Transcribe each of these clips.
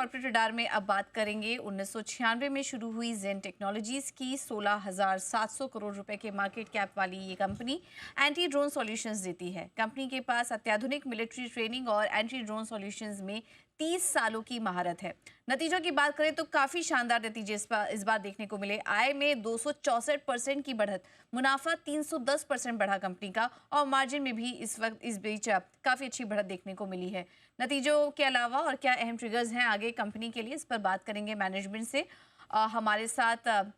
Corporate radar में अब बात करेंगे 1996 में शुरू हुई जेन टेक्नोलॉजीज की 16,700 करोड़ रुपए के मार्केट कैप वाली ये कंपनी एंटी ड्रोन सॉल्यूशंस देती है। कंपनी के पास अत्याधुनिक मिलिट्री ट्रेनिंग और एंटी ड्रोन सॉल्यूशंस में 30 सालों की महारत है। नतीजों की बात करें तो काफी शानदार नतीजे इस बार देखने को मिले। आय में 264% की बढ़त, मुनाफा 310% बढ़ा कंपनी का, और मार्जिन में भी इस बीच काफी अच्छी बढ़त देखने को मिली है। नतीजों के अलावा और क्या अहम ट्रिगर्स हैं आगे कंपनी के लिए, इस पर बात करेंगे मैनेजमेंट से। हमारे साथ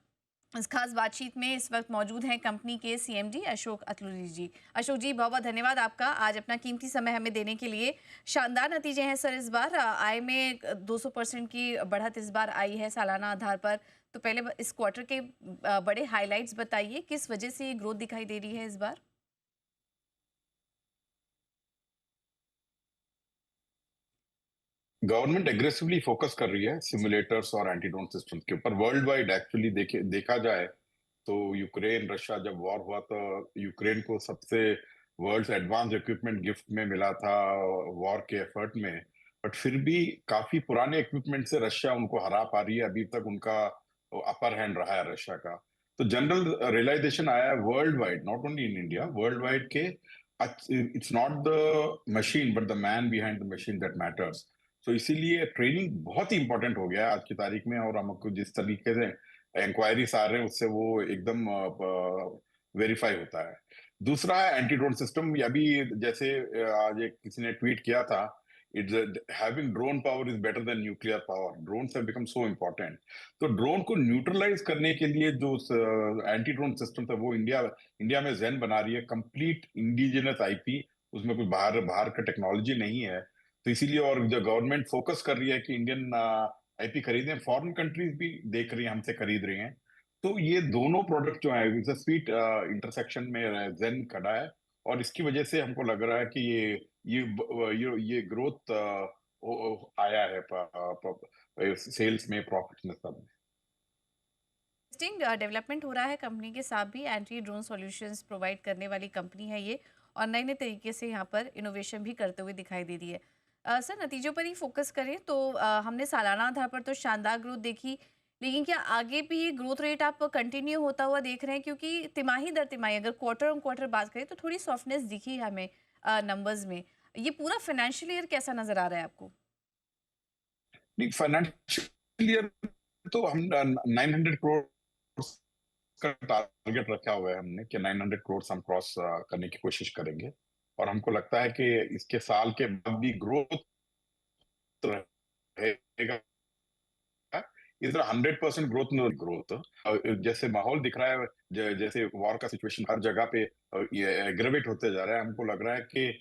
इस खास बातचीत में इस वक्त मौजूद हैं कंपनी के सीएमडी अशोक अतुलुरी जी। अशोक जी, बहुत बहुत धन्यवाद आपका आज अपना कीमती समय हमें देने के लिए। शानदार नतीजे हैं सर इस बार। आय में 200% की बढ़त इस बार आई है सालाना आधार पर। तो पहले इस क्वार्टर के बड़े हाइलाइट्स बताइए, किस वजह से ये ग्रोथ दिखाई दे रही है इस बार? गवर्नमेंट एग्रेसिवली फोकस कर रही है सिमुलेटर्स और एंटी ड्रोन सिस्टम के ऊपर वर्ल्ड वाइड। एक्चुअली देखा जाए तो यूक्रेन रशिया जब वॉर हुआ तो यूक्रेन को सबसे वर्ल्ड्स एडवांस इक्विपमेंट गिफ्ट में मिला था वॉर के एफर्ट में। बट फिर भी काफी पुराने इक्विपमेंट से रशिया उनको हरा पा रही है। अभी तक उनका अपर हैंड रहा है रशिया का। तो जनरल रियलाइजेशन आया है world wide, not only in India, world wide के it's not the machine but the man behind the machine that matters. तो इसीलिए ट्रेनिंग बहुत ही इंपॉर्टेंट हो गया है आज की तारीख में। और हमको जिस तरीके से इंक्वायरीज आ रहे हैं उससे वो एकदम वेरीफाई होता है। दूसरा है एंटी ड्रोन सिस्टम। अभी जैसे आज एक किसी ने ट्वीट किया था, it's having drone power is better than nuclear power. Drones have become so important. तो ड्रोन को न्यूट्रलाइज करने के लिए जो एंटी ड्रोन सिस्टम था वो इंडिया में जेन बना रही है, कंप्लीट इंडिजिनस आईपी। उसमें कोई बाहर बाहर का टेक्नोलॉजी नहीं है। तो इसीलिए और जो गवर्नमेंट फोकस कर रही है कि इंडियन आईपी खरीदें, फॉरेन कंट्रीज भी देख रही हैं, हमसे खरीद रही हैं। तो ये दोनों प्रोडक्ट जो है स्वीट इंटरसेक्शन में जेन खड़ा है। और इसकी वजह से हमको लग रहा है कि ये ग्रोथ आया है सेल्स में, प्रॉफिट में, सब में। इंटरेस्टिंग डेवलपमेंट हो रहा है कंपनी के साथ भी। एंटी ड्रोन सॉल्यूशंस प्रोवाइड करने वाली कंपनी है ये, और नए नए तरीके से यहाँ पर इनोवेशन भी करते हुए दिखाई दे रही है। सर, नतीजों पर ही फोकस करें तो हमने सालाना आधार पर तो शानदार ग्रोथ देखी, लेकिन क्या आगे भी ये ग्रोथ रेट आप कंटिन्यू होता हुआ देख रहे हैं? क्योंकि तिमाही दर तिमाही अगर क्वार्टर ऑन क्वार्टर बात करें तो थोड़ी सॉफ्टनेस दिखी है हमें नंबर्स में। ये पूरा फाइनेंशियल ईयर कैसा नजर आ रहा है आपको? नहीं, फाइनेंशियल ईयर तो हम 900 करोड़ का टारगेट रखा हुआ है हमने कि 900 करोड़ हम क्रॉस करने की कोशिश करेंगे। और हमको लगता है कि इसके साल के बाद भी ग्रोथ रहेगा। इस तरह 100% ग्रोथ न ग्रोथ जैसे माहौल दिख रहा है, जैसे वॉर का सिचुएशन हर जगह पे ये एग्रेवेट होते जा रहा है। हमको लग रहा है कि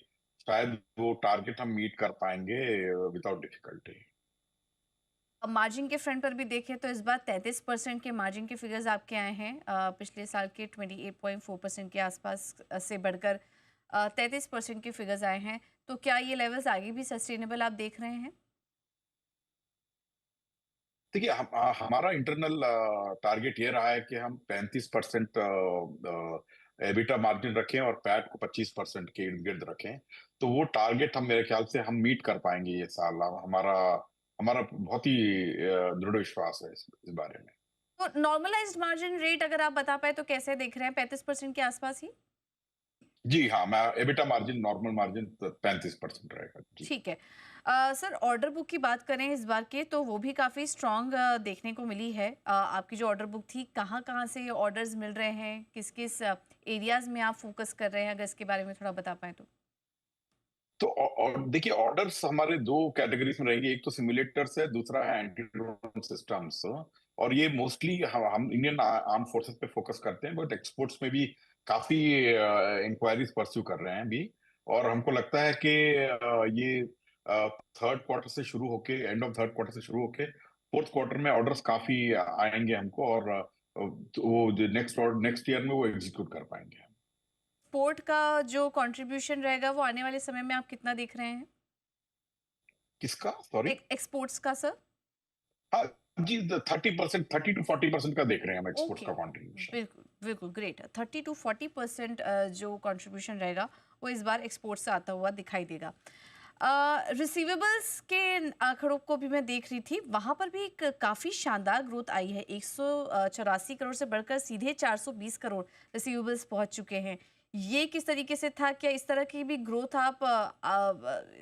शायद वो टारगेट हम मीट कर पाएंगे विदाउट डिफिकल्टी। अब मार्जिन के फ्रंट पर भी देखें तो इस बार 33% के मार्जिन के फिगर्स आपके आए हैं। पिछले साल के 28.4% के आसपास से बढ़कर 33% के फिगर्स आए हैं। तो क्या ये लेवल्स आगे भी सस्टेनेबल आप देख रहे हैं? देखिए, हमारा इंटरनल टारगेट ये रहा है कि हम 35% एबिटा मार्जिन रखें और पैट को 25% के इर्द गिर्द रखें। तो वो टारगेट हम, मेरे ख्याल से हम मीट कर पाएंगे ये साल। हमारा हमारा बहुत ही दृढ़ विश्वास है इस बारे में। तो नॉर्मलाइज्ड मार्जिन रेट अगर आप बता पाए तो कैसे देख रहे हैं? 35% के आसपास ही? जी हाँ, मैं एबिटा मार्जिन, नॉर्मल मार्जिन 35% रहेगा जी। ठीक है। सर, ऑर्डर बुक की बात करें इस बार के तो वो भी काफ़ी स्ट्रॉन्ग देखने को मिली है। आपकी जो ऑर्डर बुक थी, कहाँ कहाँ से ये ऑर्डर्स मिल रहे हैं? किस किस एरियाज में आप फोकस कर रहे हैं? अगर इसके बारे में थोड़ा बता पाएं तो। तो और देखिए, ऑर्डर्स हमारे दो कैटेगरीज में रहेंगे। एक तो सिमुलेटर्स है, दूसरा है एंटी ड्रोन सिस्टम्स। और ये मोस्टली हम इंडियन आर्म फोर्सेस पे फोकस करते हैं, बट एक्सपोर्ट्स में भी काफी इंक्वायरीज परस्यू कर रहे हैं अभी। और हमको लगता है कि ये थर्ड क्वार्टर से शुरू होके, एंड ऑफ थर्ड क्वार्टर से शुरू होके फोर्थ क्वार्टर में ऑर्डर्स काफी आएंगे हमको। और तो वो नेक्स्ट ईयर में वो एग्जीक्यूट कर पाएंगे। पोर्ट का जो कंट्रीब्यूशन रहेगा वो आने वाले समय में आप कितना देख रहे हैं? किसका, सॉरी? एक्सपोर्ट्स का सर? हाँ जी, 30%, 30 to 40% का देख रहे हैं हम एक्सपोर्ट्स ओके, का कंट्रीब्यूशन। बिल्कुल बिल्कुल, ग्रेट। 30 to 40% जो कंट्रीब्यूशन रहेगा वो इस बार एक्सपोर्ट से आता हुआ दिखाई देगा। रिसीवेबल्स के आंकड़ों को भी मैं देख रही थी, वहां पर भी एक काफी शानदार ग्रोथ आई है। 184 करोड़ से बढ़कर सीधे 420 करोड़ रिसीवेबल्स पहुंच चुके हैं। ये किस तरीके से था? क्या इस तरह की भी ग्रोथ आप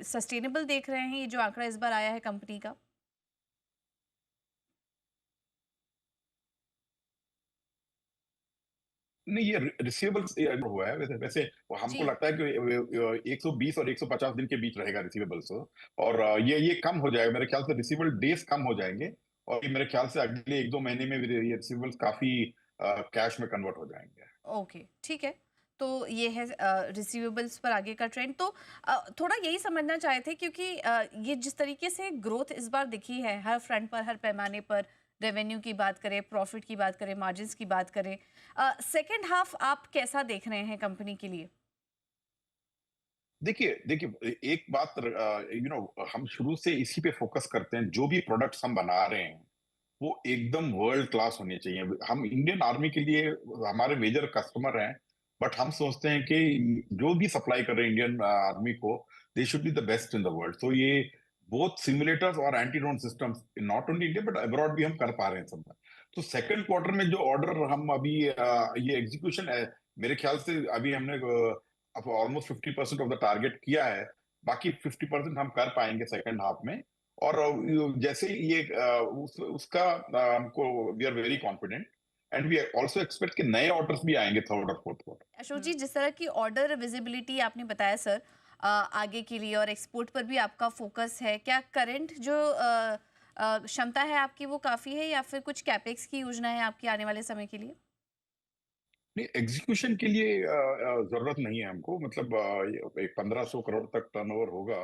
सस्टेनेबल देख रहे हैं, ये जो आंकड़ा इस बार आया है कंपनी का? नहीं, ये रिसीवेबल्स हुआ है वैसे वैसे वो हमको जी। लगता है कि 120 और 150 दिन के बीच रहेगा रिसीवेबल्स। और ये कम हो जाएगा मेरे ख्याल से, रिसीवेबल डेज कम हो जाएंगे। और ये मेरे ख्याल से अगले 1-2 महीने में भी ये रिसीवेबल्स काफी कैश में कन्वर्ट हो जाएंगे। ओके, ठीक है। तो ये है रिसीवेबल्स पर आगे का ट्रेंड। तो थोड़ा यही समझना चाहे थे, क्योंकि ये जिस तरीके से ग्रोथ इस बार दिखी है हर फ्रंट पर, हर पैमाने पर, रेवेन्यू की बात करें, प्रॉफिट की बात करें, मार्जिन्स की बात करें, सेकंड हाफ आप कैसा देख रहे हैं कंपनी के लिए? देखिए देखिए एक बात, हम शुरू से इसी पे फोकस करते हैं, जो भी प्रोडक्ट्स हम बना रहे हैं वो एकदम वर्ल्ड क्लास होनी चाहिए। हम इंडियन आर्मी के लिए हमारे मेजर कस्टमर हैं, बट हम सोचते हैं कि जो भी सप्लाई कर रहे हैं इंडियन आर्मी को, they should be the best in the world. तो ये बोथ सिमुलेटर्स और anti drone systems not only India but abroad भी हम कर पा रहे हैं सब। तो सेकंड क्वार्टर में जो ऑर्डर हम अभी ये एग्जीक्यूशन है, मेरे ख्याल से अभी हमने अब ऑलमोस्ट 50% ऑफ द टारगेट किया है। बाकी 50% हम कर पाएंगे सेकंड हाफ में। और जैसे ये उसका हमको we are very confident and we also expect कि नए ऑर्डर्स भी आएंगे थर्ड और फोर्थ क्वार्टर। अशोक जी, जिस तरह की ऑर्डर विजिबिलिटी आपने बताया सर, आगे के लिए और एक्सपोर्ट पर भी आपका फोकस है, क्या करंट जो क्षमता है आपकी वो काफ़ी है, या फिर कुछ कैपेक्स की योजना है आपकी आने वाले समय के लिए? नहीं, एग्जीक्यूशन के लिए जरूरत नहीं है हमको। मतलब एक 1500 करोड़ तक टर्नओवर होगा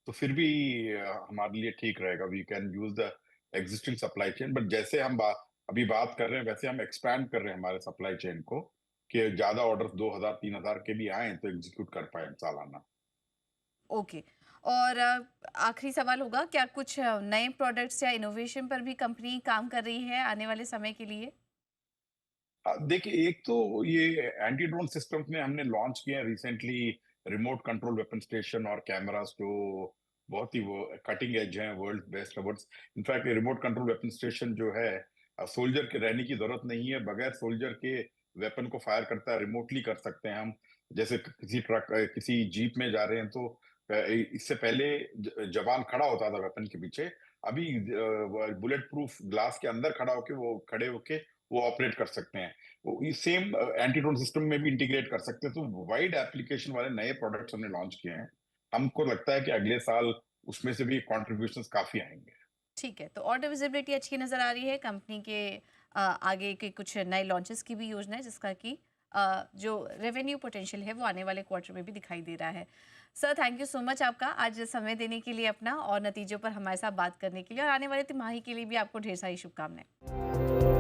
तो फिर भी हमारे लिए ठीक रहेगा। We can use the existing supply chain. But जैसे हम अभी बात कर रहे हैं, वैसे हम एक्सपैंड कर रहे हैं हमारे सप्लाई चेन को, कि ज्यादा ऑर्डर 2000-3000 के भी आए तो एग्जीक्यूट कर पाए सालाना। ओके। और आखिरी सवाल होगा, क्या कुछ नए प्रोडक्ट्स या इनोवेशन पर भी कंपनी काम कर रही है आने वाले समय के लिए? देखिए, एक तो ये एंटी ड्रोन सिस्टम्स में हमने लॉन्च किए हैं recently, remote control weapon station और कैमरास, जो बहुत ही वो कटिंग एज हैं, world best awards. In fact remote control weapon station जो है, सोल्जर के रहने की जरूरत नहीं है, बगैर सोल्जर के वेपन को फायर करता है, रिमोटली कर सकते हैं हम। जैसे किसी ट्रक किसी जीप में जा रहे हैं तो इससे पहले जवान खड़ा होता था वेपन के पीछे, अभी बुलेट प्रूफ ग्लास के अंदर खड़े होके वो ऑपरेट कर सकते हैं। वो ये सेम एंटी ड्रोन सिस्टम में भी इंटीग्रेट कर सकते हैं। तो वाइड एप्लीकेशन वाले नए प्रोडक्ट्स हमने लॉन्च किए हैं। हमको लगता है कि अगले साल उसमें से भी कॉन्ट्रीब्यूशंस काफी आएंगे। ठीक है, तो ऑर्डर विजिबिलिटी अच्छी नज़र आ रही है कंपनी के। आगे के कुछ नए लॉन्चेस की भी योजना है, जिसका कि जो रेवेन्यू पोटेंशियल है वो आने वाले क्वार्टर में भी दिखाई दे रहा है। Sir, thank you so much आपका आज समय देने के लिए अपना, और नतीजों पर हमारे साथ बात करने के लिए, और आने वाले तिमाही के लिए भी आपको ढेर सारी शुभकामनाएं।